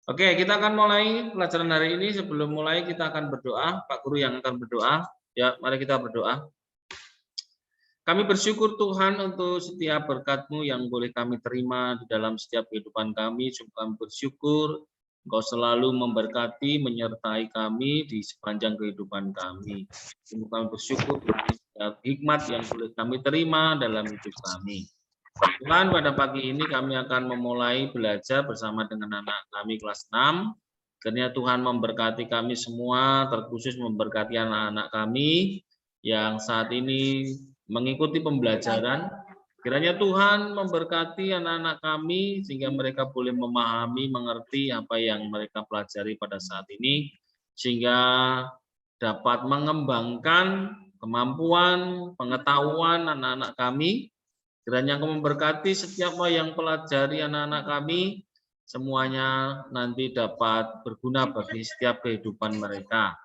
Oke, kita akan mulai pelajaran hari ini. Sebelum mulai kita akan berdoa. Pak Guru yang akan berdoa. Ya, mari kita berdoa. Kami bersyukur Tuhan untuk setiap berkat-Mu yang boleh kami terima di dalam setiap kehidupan kami. Kami bersyukur Engkau selalu memberkati, menyertai kami di sepanjang kehidupan kami. Kami bersyukur untuk setiap hikmat yang boleh kami terima dalam hidup kami. Tuhan, pada pagi ini kami akan memulai belajar bersama dengan anak kami kelas 6. Kiranya Tuhan memberkati kami semua, terkhusus memberkati anak-anak kami yang saat ini mengikuti pembelajaran. Kiranya Tuhan memberkati anak-anak kami sehingga mereka boleh memahami, mengerti apa yang mereka pelajari pada saat ini, sehingga dapat mengembangkan kemampuan, pengetahuan anak-anak kami. Kiranya Engkau memberkati setiap yang pelajari anak-anak kami, semuanya nanti dapat berguna bagi setiap kehidupan mereka.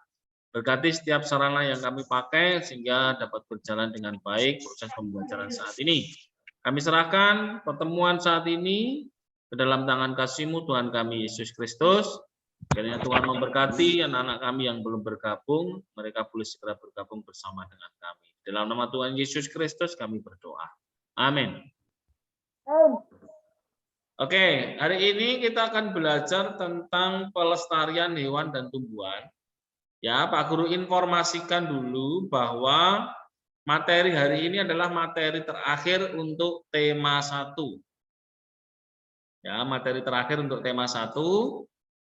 Berkati setiap sarana yang kami pakai sehingga dapat berjalan dengan baik proses pembelajaran saat ini. Kami serahkan pertemuan saat ini ke dalam tangan kasih-Mu Tuhan kami Yesus Kristus. Kiranya Tuhan memberkati anak-anak kami yang belum bergabung, mereka boleh segera bergabung bersama dengan kami. Dalam nama Tuhan Yesus Kristus kami berdoa. Amin. Oke, hari ini kita akan belajar tentang pelestarian hewan dan tumbuhan. Ya, Pak Guru informasikan dulu bahwa materi hari ini adalah materi terakhir untuk tema 1. Ya, materi terakhir untuk tema 1,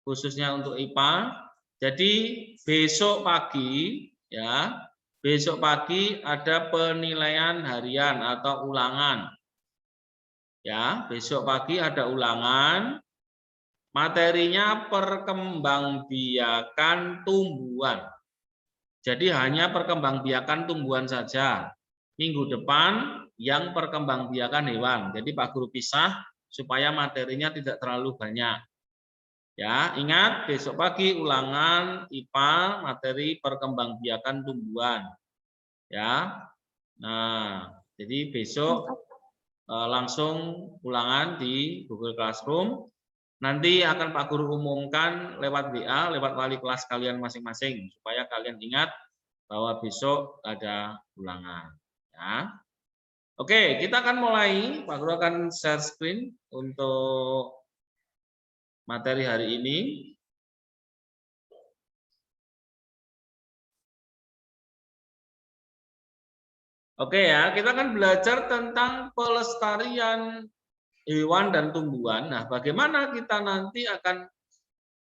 khususnya untuk IPA. Jadi besok pagi, ya, besok pagi ada penilaian harian atau ulangan. Ya, besok pagi ada ulangan. Materinya perkembangbiakan tumbuhan. Jadi hanya perkembangbiakan tumbuhan saja. Minggu depan yang perkembangbiakan hewan. Jadi Pak Guru pisah supaya materinya tidak terlalu banyak. Ya, ingat besok pagi ulangan IPA materi perkembangbiakan tumbuhan. Ya. Nah, jadi besok langsung ulangan di Google Classroom. Nanti akan Pak Guru umumkan lewat WA, lewat wali kelas kalian masing-masing, supaya kalian ingat bahwa besok ada ulangan. Ya. Oke, kita akan mulai. Pak Guru akan share screen untuk materi hari ini. Oke ya, kita akan belajar tentang pelestarian hewan dan tumbuhan. Nah, bagaimana kita nanti akan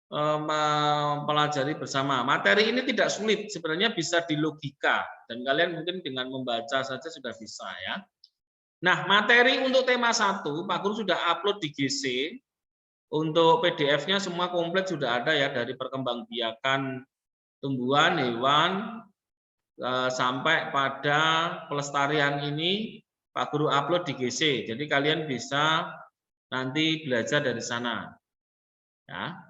mempelajari bersama. Materi ini tidak sulit, sebenarnya bisa dilogika dan kalian mungkin dengan membaca saja sudah bisa ya. Nah, materi untuk tema 1 Pak Guru sudah upload di GC. Untuk PDF-nya semua komplit sudah ada ya, dari perkembangbiakan tumbuhan, hewan sampai pada pelestarian ini Pak Guru upload di GC. Jadi kalian bisa nanti belajar dari sana. Ya.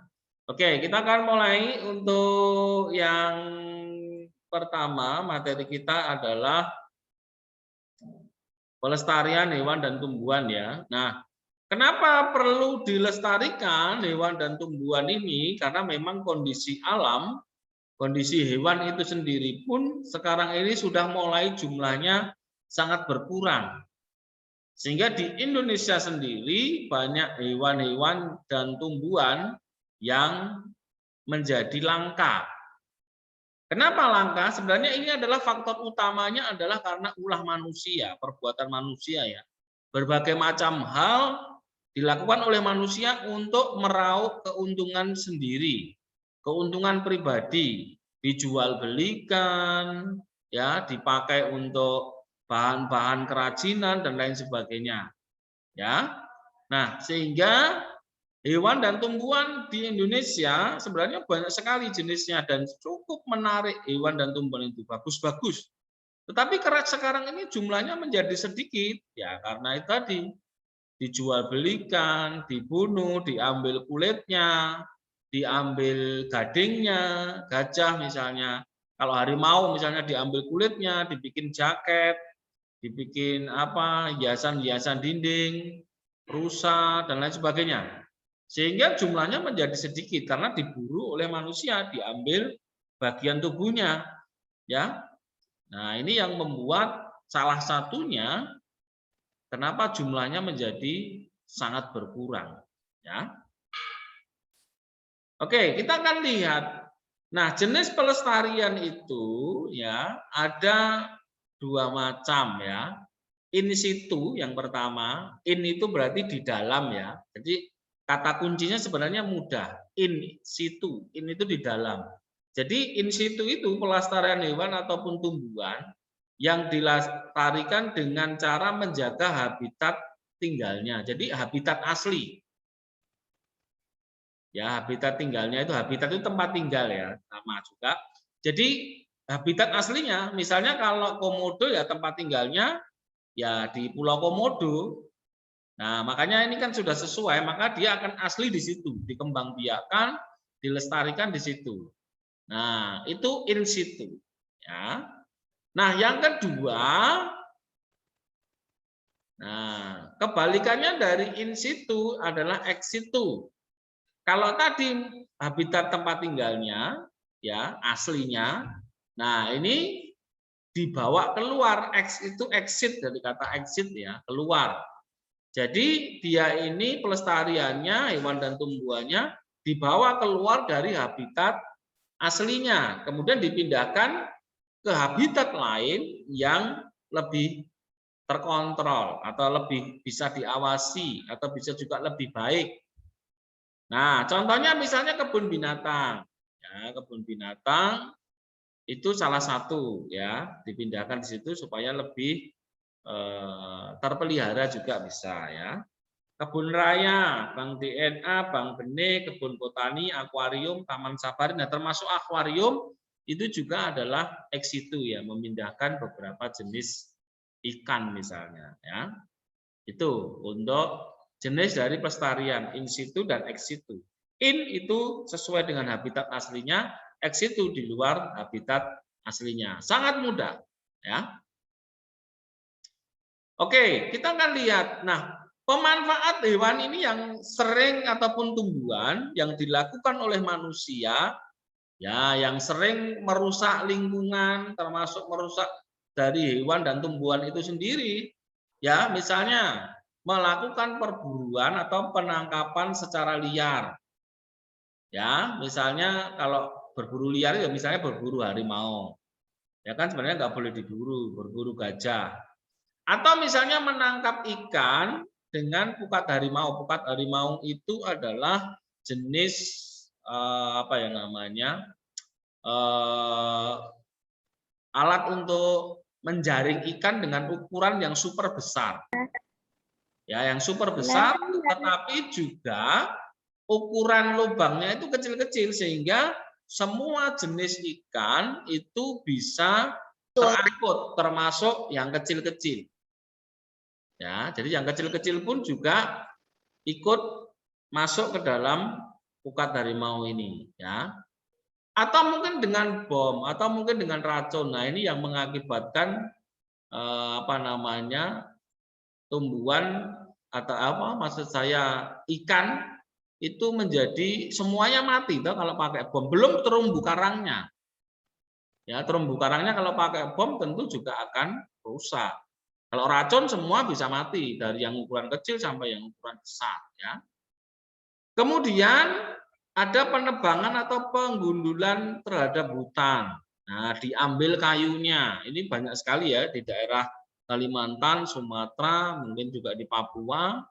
Oke, kita akan mulai. Untuk yang pertama, materi kita adalah pelestarian hewan dan tumbuhan ya. Nah, kenapa perlu dilestarikan hewan dan tumbuhan ini? Karena memang kondisi alam, kondisi hewan itu sendiri pun sekarang ini sudah mulai jumlahnya sangat berkurang. Sehingga di Indonesia sendiri banyak hewan-hewan dan tumbuhan yang menjadi langka. Kenapa langka? Sebenarnya ini adalah faktor utamanya adalah karena ulah manusia, perbuatan manusia ya. Berbagai macam hal dilakukan oleh manusia untuk meraup keuntungan sendiri, keuntungan pribadi, dijual belikan, ya, dipakai untuk bahan-bahan kerajinan dan lain sebagainya. Ya. Nah, sehingga hewan dan tumbuhan di Indonesia sebenarnya banyak sekali jenisnya dan cukup menarik hewan dan tumbuhan itu bagus-bagus. Tetapi sekarang ini jumlahnya menjadi sedikit ya karena itu tadi dijual belikan, dibunuh, diambil kulitnya, diambil gadingnya, gajah misalnya. Kalau harimau misalnya diambil kulitnya, dibikin jaket, dibikin apa hiasan-hiasan dinding, rusa dan lain sebagainya. Sehingga jumlahnya menjadi sedikit karena diburu oleh manusia, diambil bagian tubuhnya, ya. Nah, ini yang membuat salah satunya kenapa jumlahnya menjadi sangat berkurang, ya. Oke, kita akan lihat. Nah, jenis pelestarian itu ya ada dua macam ya. In situ yang pertama, in itu berarti di dalam ya. Jadi kata kuncinya sebenarnya mudah. In situ, in itu di dalam. Jadi in situ itu pelestarian hewan ataupun tumbuhan yang dilestarikan dengan cara menjaga habitat tinggalnya. Jadi habitat asli. Ya, habitat tinggalnya itu habitat itu tempat tinggal ya, sama juga. Jadi habitat aslinya, misalnya kalau komodo ya tempat tinggalnya ya di Pulau Komodo. Nah, makanya ini kan sudah sesuai, maka dia akan asli di situ, dikembangbiakkan, dilestarikan di situ. Nah, itu in situ, ya. Nah, yang kedua, nah, kebalikannya dari in situ adalah ex situ. Kalau tadi habitat tempat tinggalnya, ya aslinya, nah ini dibawa keluar, X itu exit dari kata exit ya, keluar. Jadi dia ini pelestariannya hewan dan tumbuhannya dibawa keluar dari habitat aslinya, kemudian dipindahkan ke habitat lain yang lebih terkontrol atau lebih bisa diawasi atau bisa juga lebih baik. Nah, contohnya misalnya kebun binatang. Ya, kebun binatang itu salah satu ya, dipindahkan di situ supaya lebih terpelihara juga bisa ya. Kebun raya, bank DNA, bank benih, kebun botani, akuarium, taman safari, nah termasuk akuarium itu juga adalah ex situ ya, memindahkan beberapa jenis ikan misalnya ya. Itu untuk jenis dari pelestarian in situ dan ex situ. In itu sesuai dengan habitat aslinya, ex situ di luar habitat aslinya. Sangat mudah, ya. Oke, kita akan lihat. Nah, pemanfaat hewan ini yang sering ataupun tumbuhan yang dilakukan oleh manusia, ya, yang sering merusak lingkungan, termasuk merusak dari hewan dan tumbuhan itu sendiri. Ya, misalnya melakukan perburuan atau penangkapan secara liar. Ya, misalnya kalau berburu liar ya misalnya berburu harimau. Ya kan sebenarnya nggak boleh diburu, berburu gajah. Atau misalnya menangkap ikan dengan pukat harimau. Pukat harimau itu adalah jenis apa ya namanya? Alat untuk menjaring ikan dengan ukuran yang super besar. Ya, yang super besar, tetapi juga ukuran lubangnya itu kecil-kecil sehingga semua jenis ikan itu bisa terangkut, termasuk yang kecil-kecil. Ya, jadi yang kecil-kecil pun juga ikut masuk ke dalam pukat harimau ini, ya. Atau mungkin dengan bom, atau mungkin dengan racun. Nah, ini yang mengakibatkan apa namanya? Tumbuhan atau apa maksud saya ikan itu menjadi semuanya mati toh kalau pakai bom, belum terumbu karangnya. Ya, terumbu karangnya kalau pakai bom tentu juga akan rusak. Kalau racun semua bisa mati dari yang ukuran kecil sampai yang ukuran besar ya. Kemudian ada penebangan atau penggundulan terhadap hutan. Nah, diambil kayunya. Ini banyak sekali ya di daerah Kalimantan, Sumatera, mungkin juga di Papua.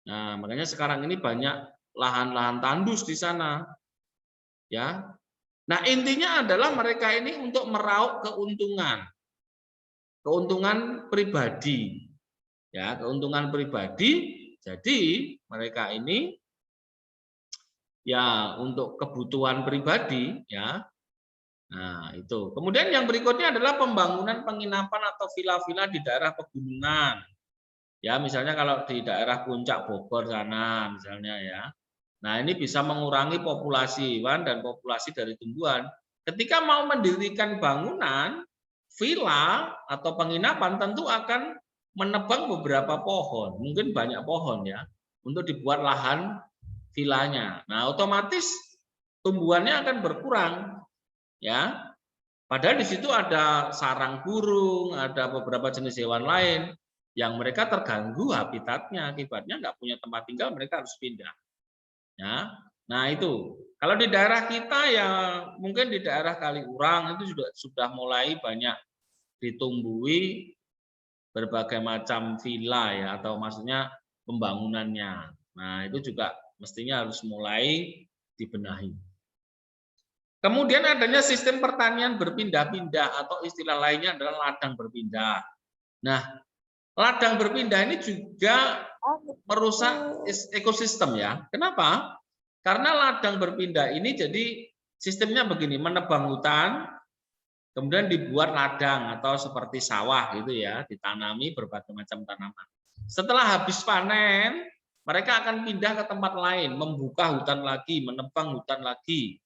Nah, makanya sekarang ini banyak lahan-lahan tandus di sana. Ya. Nah, intinya adalah mereka ini untuk meraup keuntungan. Keuntungan pribadi. Ya, keuntungan pribadi. Jadi, mereka ini ya untuk kebutuhan pribadi ya. Nah, itu. Kemudian yang berikutnya adalah pembangunan penginapan atau villa-villa di daerah pegunungan. Ya, misalnya kalau di daerah puncak Bogor sana misalnya ya. Nah, ini bisa mengurangi populasi hewan dan populasi dari tumbuhan. Ketika mau mendirikan bangunan villa atau penginapan tentu akan menebang beberapa pohon, mungkin banyak pohon ya, untuk dibuat lahan vilanya. Nah, otomatis tumbuhannya akan berkurang, ya. Padahal di situ ada sarang burung, ada beberapa jenis hewan lain yang mereka terganggu habitatnya, akibatnya nggak punya tempat tinggal, mereka harus pindah. Ya, nah itu. Kalau di daerah kita ya mungkin di daerah Kaliurang itu sudah mulai banyak ditumbuhi berbagai macam villa ya, atau maksudnya pembangunannya. Nah itu juga mestinya harus mulai dibenahi. Kemudian adanya sistem pertanian berpindah-pindah atau istilah lainnya adalah ladang berpindah. Nah, ladang berpindah ini juga merusak ekosistem ya. Kenapa? Karena ladang berpindah ini jadi sistemnya begini, menebang hutan, kemudian dibuat ladang atau seperti sawah gitu ya, ditanami berbagai macam tanaman. Setelah habis panen, mereka akan pindah ke tempat lain, membuka hutan lagi, menebang hutan lagi.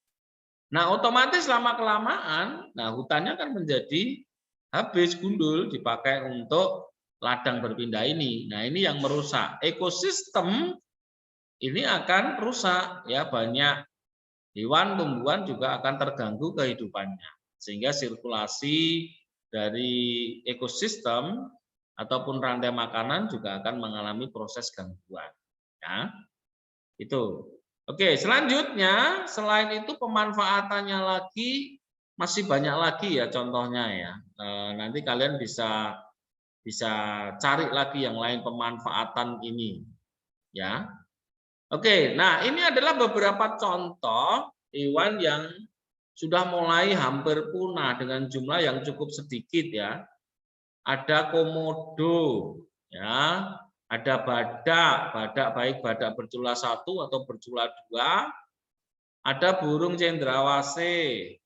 Nah, otomatis lama-kelamaan, nah hutannya kan menjadi habis, gundul, dipakai untuk ladang berpindah ini. Nah, ini yang merusak ekosistem, ini akan rusak ya, banyak hewan, tumbuhan juga akan terganggu kehidupannya. Sehingga sirkulasi dari ekosistem ataupun rantai makanan juga akan mengalami proses gangguan. Ya, itu. Oke, selanjutnya selain itu pemanfaatannya lagi masih banyak lagi ya contohnya ya. Nanti kalian bisa cari lagi yang lain pemanfaatan ini ya. Oke, nah ini adalah beberapa contoh hewan yang sudah mulai hampir punah dengan jumlah yang cukup sedikit ya. Ada komodo ya, ada badak baik badak bercula 1 atau bercula 2, ada burung cendrawasih,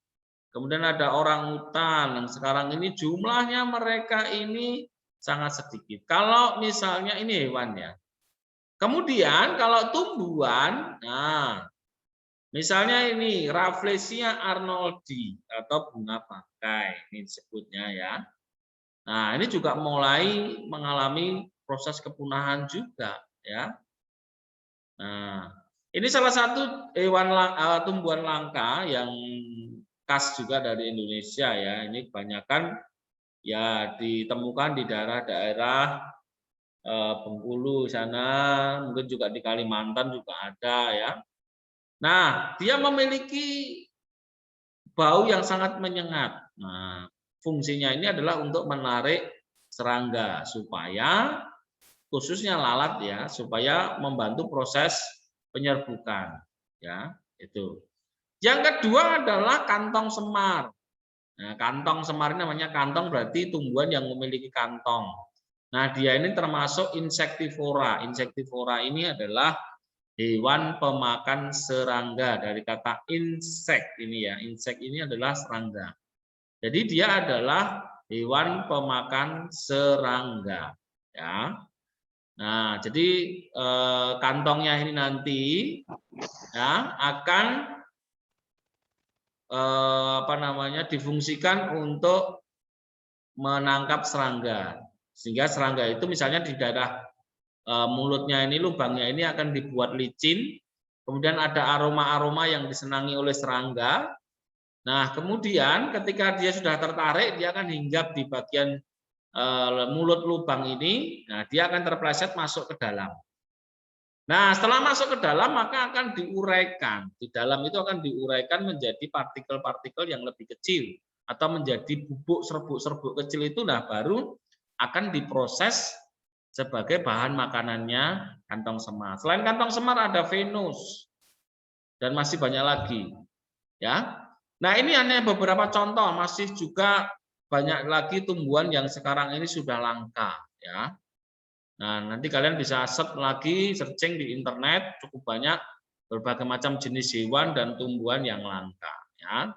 kemudian ada orangutan yang sekarang ini jumlahnya mereka ini sangat sedikit. Kalau misalnya ini hewan ya. Kemudian kalau tumbuhan, nah misalnya ini Rafflesia arnoldi atau bunga bangkai ini disebutnya ya. Nah, ini juga mulai mengalami proses kepunahan juga ya. Nah, ini salah satu hewan tumbuhan langka yang khas juga dari Indonesia ya. Ini kebanyakan ya ditemukan di daerah-daerah Bengkulu sana, mungkin juga di Kalimantan juga ada ya. Nah, dia memiliki bau yang sangat menyengat. Nah, fungsinya ini adalah untuk menarik serangga supaya khususnya lalat ya, supaya membantu proses penyerbukan ya, itu. Yang kedua adalah kantong semar. Nah, kantong semar ini namanya kantong berarti tumbuhan yang memiliki kantong. Nah, dia ini termasuk insektivora. Insektivora ini adalah hewan pemakan serangga, dari kata insek ini ya. Insek ini adalah serangga. Jadi dia adalah hewan pemakan serangga ya. Nah, jadi kantongnya ini nanti ya akan difungsikan untuk menangkap serangga. Sehingga serangga itu misalnya di daerah mulutnya ini, lubangnya ini akan dibuat licin, kemudian ada aroma-aroma yang disenangi oleh serangga. Nah, kemudian ketika dia sudah tertarik, dia akan hinggap di bagian mulut lubang ini, nah dia akan terpleset masuk ke dalam. Nah, setelah masuk ke dalam maka akan diuraikan. Di dalam itu akan diuraikan menjadi partikel-partikel yang lebih kecil atau menjadi bubuk serbuk-serbuk kecil itu, nah baru akan diproses sebagai bahan makanannya kantong semar. Selain kantong semar ada Venus dan masih banyak lagi. Ya. Nah, ini hanya beberapa contoh, masih juga banyak lagi tumbuhan yang sekarang ini sudah langka ya. Nah, nanti kalian bisa lagi searching di internet, cukup banyak berbagai macam jenis hewan dan tumbuhan yang langka ya.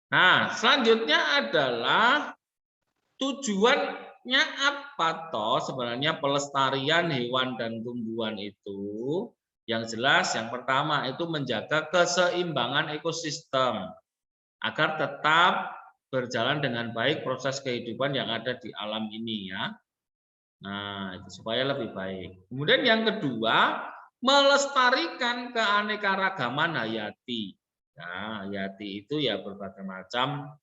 Nah, selanjutnya adalah tujuannya apa toh sebenarnya pelestarian hewan dan tumbuhan itu? Yang jelas yang pertama itu menjaga keseimbangan ekosistem agar tetap berjalan dengan baik proses kehidupan yang ada di alam ini ya. Nah, itu supaya lebih baik. Kemudian yang kedua, melestarikan keanekaragaman hayati. Nah, hayati itu ya berbagai macam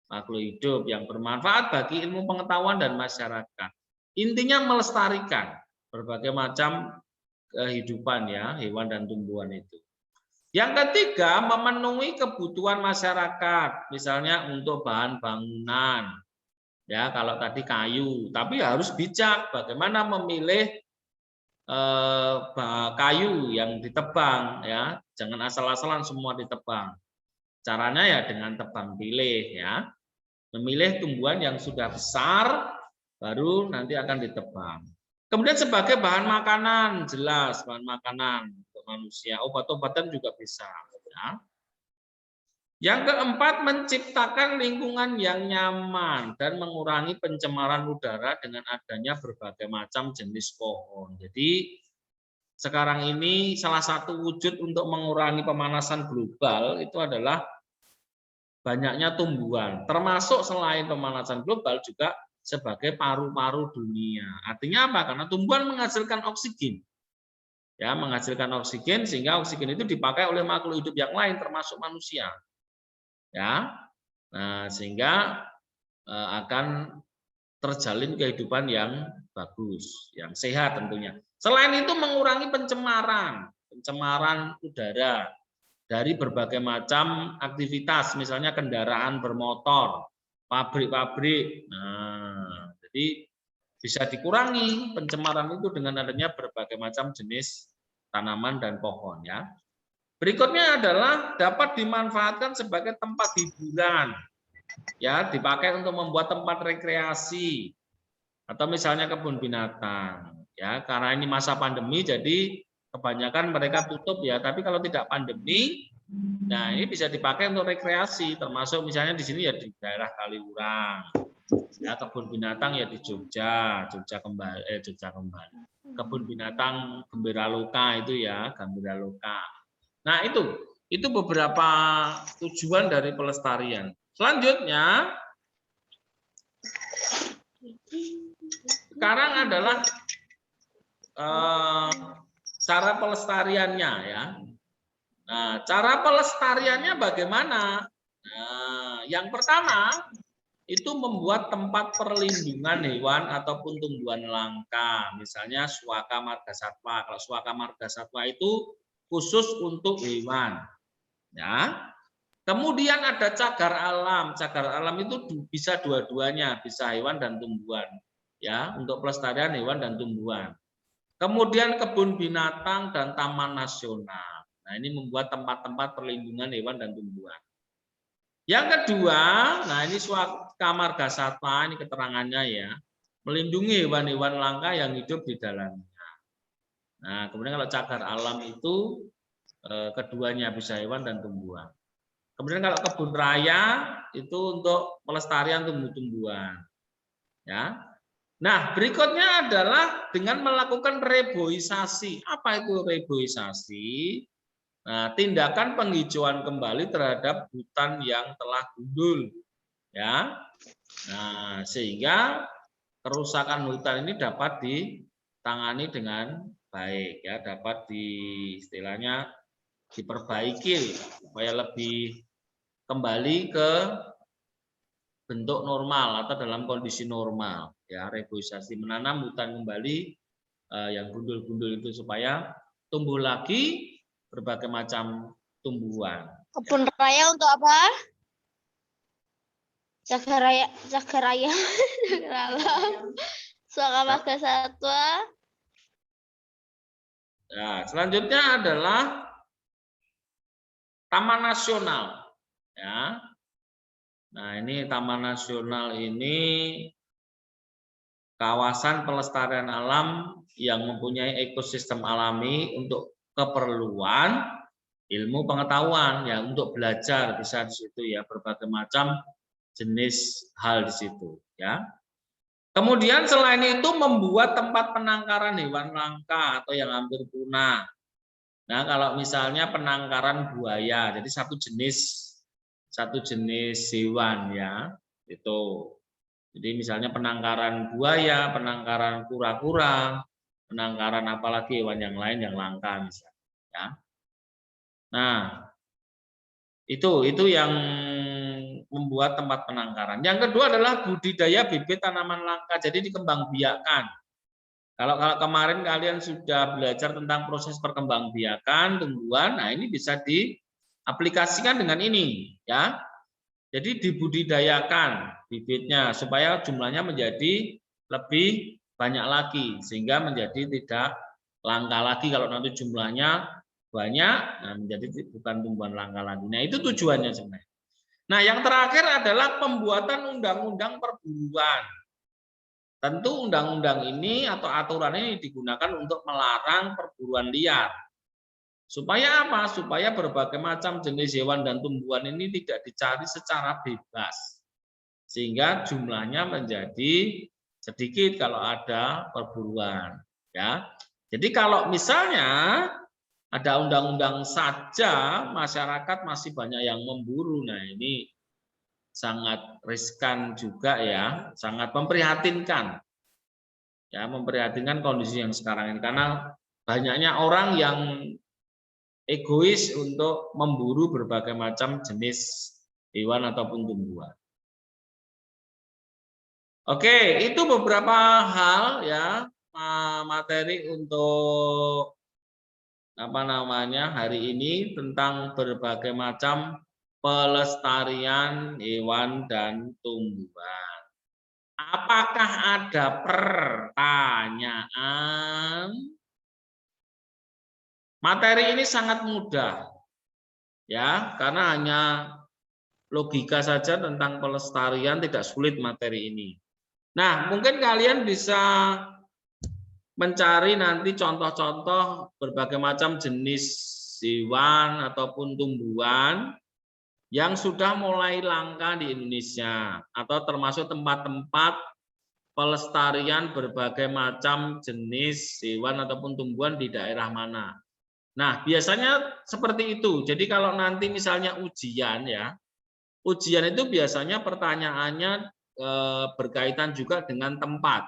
makhluk hidup yang bermanfaat bagi ilmu pengetahuan dan masyarakat. Intinya melestarikan berbagai macam kehidupan ya, hewan dan tumbuhan itu. Yang ketiga, memenuhi kebutuhan masyarakat, misalnya untuk bahan bangunan. Ya, kalau tadi kayu, tapi harus bijak bagaimana memilih kayu yang ditebang ya. Jangan asal-asalan semua ditebang. Caranya ya dengan tebang pilih ya. Memilih tumbuhan yang sudah besar baru nanti akan ditebang. Kemudian sebagai bahan makanan, jelas bahan makanan untuk manusia, obat-obatan juga bisa ya. Yang keempat, menciptakan lingkungan yang nyaman dan mengurangi pencemaran udara dengan adanya berbagai macam jenis pohon. Jadi sekarang ini salah satu wujud untuk mengurangi pemanasan global itu adalah banyaknya tumbuhan. Termasuk selain pemanasan global juga sebagai paru-paru dunia. Artinya apa? Karena tumbuhan menghasilkan oksigen. Ya, menghasilkan oksigen sehingga oksigen itu dipakai oleh makhluk hidup yang lain termasuk manusia. Ya, nah sehingga akan terjalin kehidupan yang bagus, yang sehat tentunya. Selain itu mengurangi pencemaran udara dari berbagai macam aktivitas, misalnya kendaraan bermotor, pabrik-pabrik. Nah, jadi bisa dikurangi pencemaran itu dengan adanya berbagai macam jenis tanaman dan pohon ya. Berikutnya adalah dapat dimanfaatkan sebagai tempat hiburan, ya dipakai untuk membuat tempat rekreasi atau misalnya kebun binatang, ya karena ini masa pandemi jadi kebanyakan mereka tutup ya. Tapi kalau tidak pandemi, nah ini bisa dipakai untuk rekreasi, termasuk misalnya di sini ya di daerah Kaliurang, ya kebun binatang ya di Jogja kembali, kebun binatang Gembira Loka itu ya, Gembira Loka. Nah, itu beberapa tujuan dari pelestarian. Selanjutnya, sekarang adalah cara pelestariannya ya. Nah, cara pelestariannya bagaimana? Nah, yang pertama itu membuat tempat perlindungan hewan ataupun tumbuhan langka, misalnya Suaka Margasatwa. Kalau Suaka Margasatwa itu khusus untuk hewan. Ya. Kemudian ada cagar alam. Cagar alam itu bisa dua-duanya, bisa hewan dan tumbuhan. Ya, untuk pelestarian hewan dan tumbuhan. Kemudian kebun binatang dan taman nasional. Nah, ini membuat tempat-tempat perlindungan hewan dan tumbuhan. Yang kedua, nah ini Suaka Margasatwa, ini keterangannya ya, melindungi hewan-hewan langka yang hidup di dalamnya. Nah, kemudian kalau cagar alam itu keduanya bisa hewan dan tumbuhan. Kemudian kalau kebun raya itu untuk pelestarian tumbuh-tumbuhan. Ya. Nah, berikutnya adalah dengan melakukan reboisasi. Apa itu reboisasi? Nah, tindakan penghijauan kembali terhadap hutan yang telah gundul. Ya. Nah, sehingga kerusakan hutan ini dapat ditangani dengan baik ya, dapat istilahnya diperbaiki supaya lebih kembali ke bentuk normal atau dalam kondisi normal ya. Reboisasi menanam hutan kembali yang gundul-gundul itu supaya tumbuh lagi berbagai macam tumbuhan. Kebun raya untuk apa? Cagar raya, cagar raya, cagar alam, Suaka Margasatwa. Nah, selanjutnya adalah Taman Nasional. Ya. Nah, ini Taman Nasional ini kawasan pelestarian alam yang mempunyai ekosistem alami untuk keperluan ilmu pengetahuan ya, untuk belajar bisa di situ ya, berbagai macam jenis hal di situ ya. Kemudian selain itu membuat tempat penangkaran hewan langka atau yang hampir punah. Nah, kalau misalnya penangkaran buaya, jadi satu jenis hewan ya, itu Jadi misalnya penangkaran buaya, penangkaran kura-kura, penangkaran apalagi hewan yang lain yang langka misalnya. Ya. Nah, itu yang membuat tempat penangkaran. Yang kedua adalah budidaya bibit tanaman langka. Jadi dikembangbiakan. Kalau kemarin kalian sudah belajar tentang proses perkembangbiakan tumbuhan, nah ini bisa diaplikasikan dengan ini, ya. Jadi dibudidayakan bibitnya supaya jumlahnya menjadi lebih banyak lagi sehingga menjadi tidak langka lagi kalau nanti jumlahnya banyak, nah menjadi bukan tumbuhan langka lagi. Nah, itu tujuannya sebenarnya. Nah, yang terakhir adalah pembuatan undang-undang perburuan. Tentu undang-undang ini atau aturan ini digunakan untuk melarang perburuan liar. Supaya apa? Supaya berbagai macam jenis hewan dan tumbuhan ini tidak dicari secara bebas. Sehingga jumlahnya menjadi sedikit kalau ada perburuan, ya. Jadi kalau misalnya ada undang-undang saja masyarakat masih banyak yang memburu. Nah, ini sangat riskan juga ya, sangat memprihatinkan. Ya, memprihatinkan kondisi yang sekarang ini karena banyaknya orang yang egois untuk memburu berbagai macam jenis hewan ataupun tumbuhan. Oke, itu beberapa hal ya, materi untuk hari ini tentang berbagai macam pelestarian hewan dan tumbuhan. Apakah ada pertanyaan? Materi ini sangat mudah, ya, karena hanya logika saja tentang pelestarian, tidak sulit materi ini. Nah, mungkin kalian bisa mencari nanti contoh-contoh berbagai macam jenis hewan ataupun tumbuhan yang sudah mulai langka di Indonesia, atau termasuk tempat-tempat pelestarian berbagai macam jenis hewan ataupun tumbuhan di daerah mana. Nah, biasanya seperti itu. Jadi kalau nanti misalnya ujian ya, ujian itu biasanya pertanyaannya berkaitan juga dengan tempat.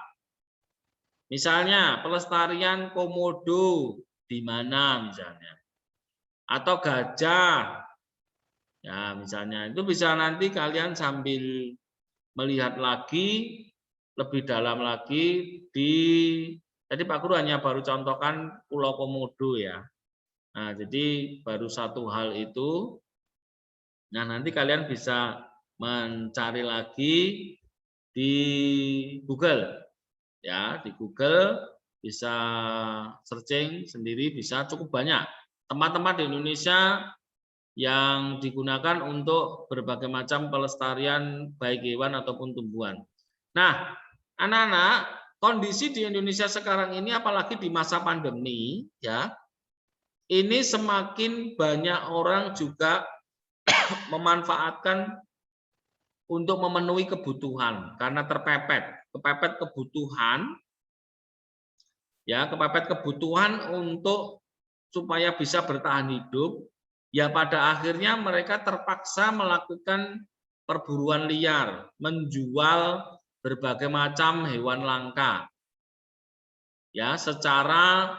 Misalnya pelestarian komodo di mana misalnya, atau gajah, ya misalnya itu bisa nanti kalian sambil melihat lagi lebih dalam lagi tadi Pak Guru hanya baru contohkan Pulau Komodo ya. Nah, jadi baru satu hal itu. Nah, nanti kalian bisa mencari lagi di Google. Ya, di Google bisa searching sendiri, bisa cukup banyak tempat-tempat di Indonesia yang digunakan untuk berbagai macam pelestarian baik hewan ataupun tumbuhan. Nah, anak-anak, kondisi di Indonesia sekarang ini apalagi di masa pandemi ya, ini semakin banyak orang juga memanfaatkan untuk memenuhi kebutuhan karena kepepet kebutuhan ya, kepepet kebutuhan untuk supaya bisa bertahan hidup, ya pada akhirnya mereka terpaksa melakukan perburuan liar, menjual berbagai macam hewan langka ya secara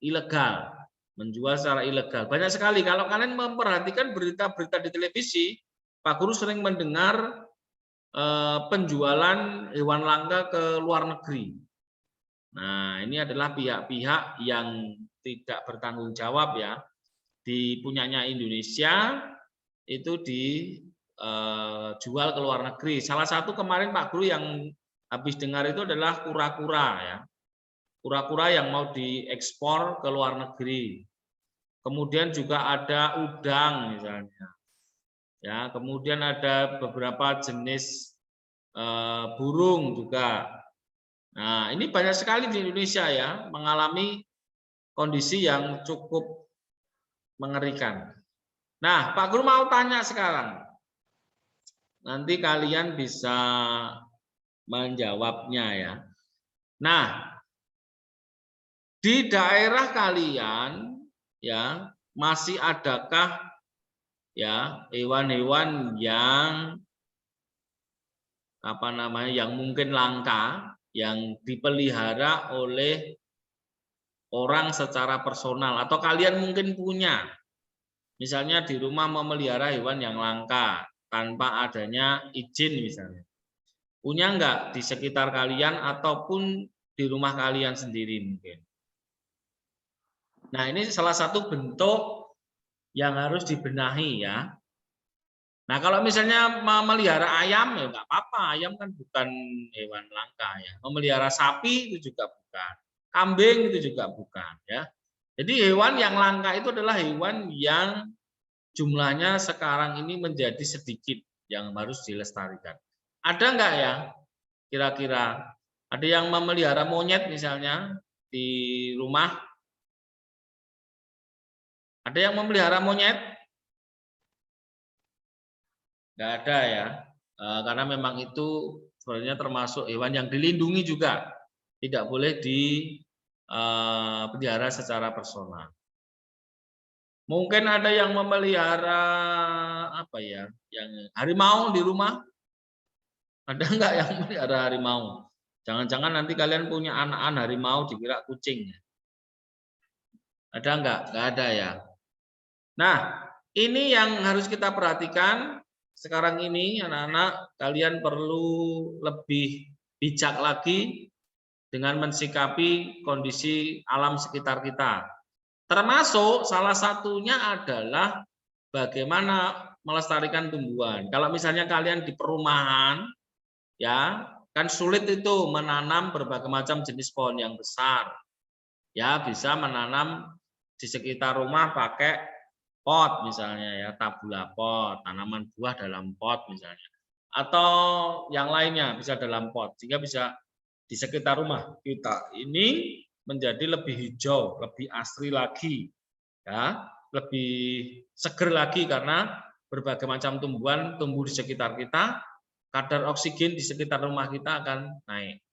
ilegal. Menjual secara ilegal. Banyak sekali kalau kalian memperhatikan berita-berita di televisi, Pak Guru sering mendengar penjualan hewan langka ke luar negeri. Nah, ini adalah pihak-pihak yang tidak bertanggung jawab ya. Punyanya Indonesia itu dijual ke luar negeri. Salah satu kemarin Pak Guru yang habis dengar itu adalah kura-kura ya. Kura-kura yang mau diekspor ke luar negeri. Kemudian juga ada udang misalnya. Ya, kemudian ada beberapa jenis burung juga. Nah, ini banyak sekali di Indonesia ya mengalami kondisi yang cukup mengerikan. Nah, Pak Guru mau tanya sekarang. Nanti kalian bisa menjawabnya ya. Nah, di daerah kalian ya masih adakah ya hewan-hewan yang yang mungkin langka, yang dipelihara oleh orang secara personal, atau kalian mungkin punya. Misalnya di rumah memelihara hewan yang langka tanpa adanya izin misalnya. Punya enggak di sekitar kalian ataupun di rumah kalian sendiri mungkin. Nah, ini salah satu bentuk yang harus dibenahi ya. Nah, kalau misalnya memelihara ayam ya enggak apa-apa, ayam kan bukan hewan langka ya. Memelihara sapi itu juga bukan. Kambing itu juga bukan ya. Jadi hewan yang langka itu adalah hewan yang jumlahnya sekarang ini menjadi sedikit yang harus dilestarikan. Ada enggak ya kira-kira? Ada yang memelihara monyet misalnya di rumah? Ada yang memelihara monyet? Enggak ada ya. Karena memang itu sebenarnya termasuk hewan yang dilindungi juga. Tidak boleh dipelihara secara personal. Mungkin ada yang memelihara apa ya? Yang harimau di rumah? Ada enggak yang memelihara harimau? Jangan-jangan nanti kalian punya anak-anak harimau dikira kucing. Ada enggak? Enggak ada ya. Nah, ini yang harus kita perhatikan sekarang ini anak-anak, kalian perlu lebih bijak lagi dengan mensikapi kondisi alam sekitar kita. Termasuk salah satunya adalah bagaimana melestarikan tumbuhan. Kalau misalnya kalian di perumahan, ya kan sulit itu menanam berbagai macam jenis pohon yang besar. Ya bisa menanam di sekitar rumah pakai pot misalnya ya, tabula pot, tanaman buah dalam pot misalnya. Atau yang lainnya bisa dalam pot, sehingga bisa di sekitar rumah kita ini menjadi lebih hijau, lebih asri lagi. Ya, lebih seger lagi karena berbagai macam tumbuhan tumbuh di sekitar kita, kadar oksigen di sekitar rumah kita akan naik.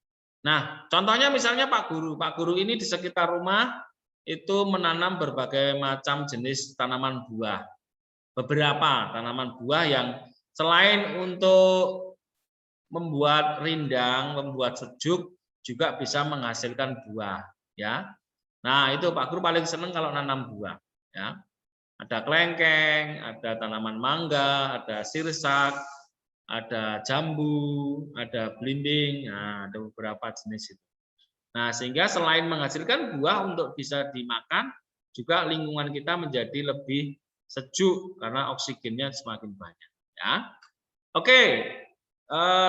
Nah, contohnya misalnya Pak Guru ini di sekitar rumah itu menanam berbagai macam jenis tanaman buah. Beberapa tanaman buah yang selain untuk membuat rindang, membuat sejuk, juga bisa menghasilkan buah. Ya, nah itu Pak Guru paling senang kalau nanam buah. Ya, ada kelengkeng, ada tanaman mangga, ada sirsak, ada jambu, ada belimbing, nah, ada beberapa jenis itu. Nah, sehingga selain menghasilkan buah untuk bisa dimakan, juga lingkungan kita menjadi lebih sejuk karena oksigennya semakin banyak. Ya, oke.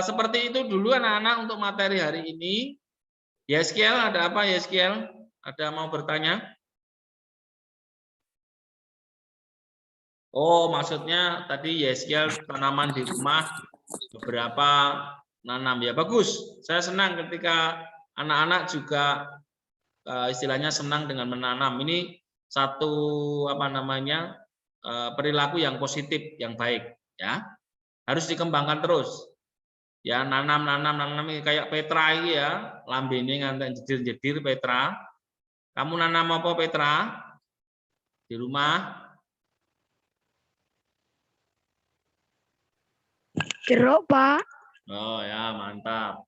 Seperti itu dulu anak-anak untuk materi hari ini. Yeskiel, ada apa Yeskiel? Ada mau bertanya? Oh, maksudnya tadi Yeskiel tanaman di rumah beberapa nanam ya, bagus. Saya senang ketika anak-anak juga istilahnya senang dengan menanam. Ini satu perilaku yang positif, yang baik ya. Harus dikembangkan terus. Ya, nanam kayak Petra ini ya, lambene ngantek jedir-jedir Petra. Kamu nanam apa Petra? Di rumah? Jeruk, Pak. Oh ya, mantap.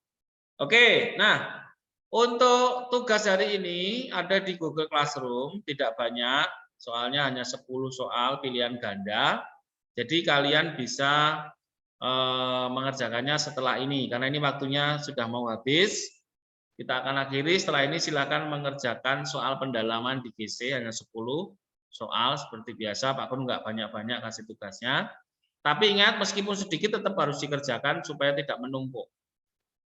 Oke, nah untuk tugas hari ini ada di Google Classroom, tidak banyak, soalnya hanya 10 soal pilihan ganda. Jadi kalian bisa mengerjakannya setelah ini, karena ini waktunya sudah mau habis. Kita akan akhiri, setelah ini silakan mengerjakan soal pendalaman di GC, hanya 10 soal seperti biasa. Pak Kun nggak banyak-banyak kasih tugasnya. Tapi ingat, meskipun sedikit tetap harus dikerjakan supaya tidak menumpuk.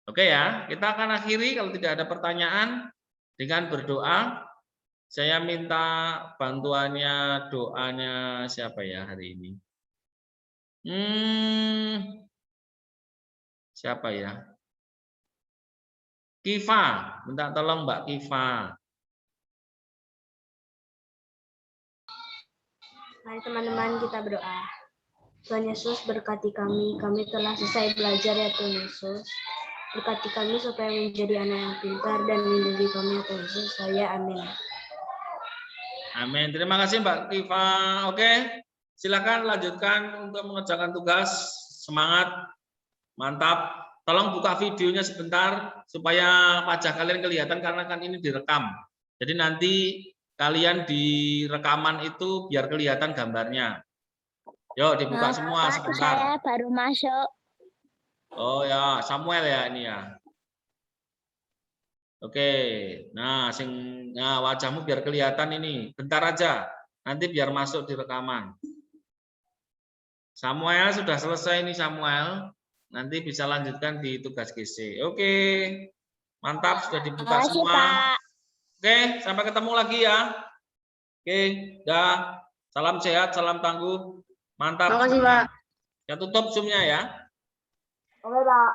Oke ya, kita akan akhiri kalau tidak ada pertanyaan dengan berdoa. Saya minta bantuannya, doanya siapa ya hari ini? Siapa ya? Kiva, minta tolong Mbak Kiva. Mari teman-teman kita berdoa. Tuhan Yesus berkati kami telah selesai belajar ya Tuhan Yesus. Berkati kami supaya menjadi anak yang pintar dan lindungi kami ya Tuhan Yesus. Saya amin. Amin. Terima kasih Mbak Kiva. Oke, silakan lanjutkan untuk mengerjakan tugas. Semangat, mantap. Tolong buka videonya sebentar supaya wajah kalian kelihatan karena kan ini direkam. Jadi nanti kalian di rekaman itu biar kelihatan gambarnya. Yuk dibuka semua Pak, sebentar. saya baru masuk. Oh ya, Samuel ya ini ya. Oke. Nah, wajahmu biar kelihatan ini. Bentar aja. Nanti biar masuk di rekaman. Samuel sudah selesai nih Samuel. Nanti bisa lanjutkan di tugas GC. Oke. Mantap sudah dibuka Makasih, semua. Pak. Oke, sampai ketemu lagi ya. Oke, dah. Salam sehat, salam tangguh. Mantap. Makasih, Pak. Ya tutup Zoom-nya ya. Oke, Pak.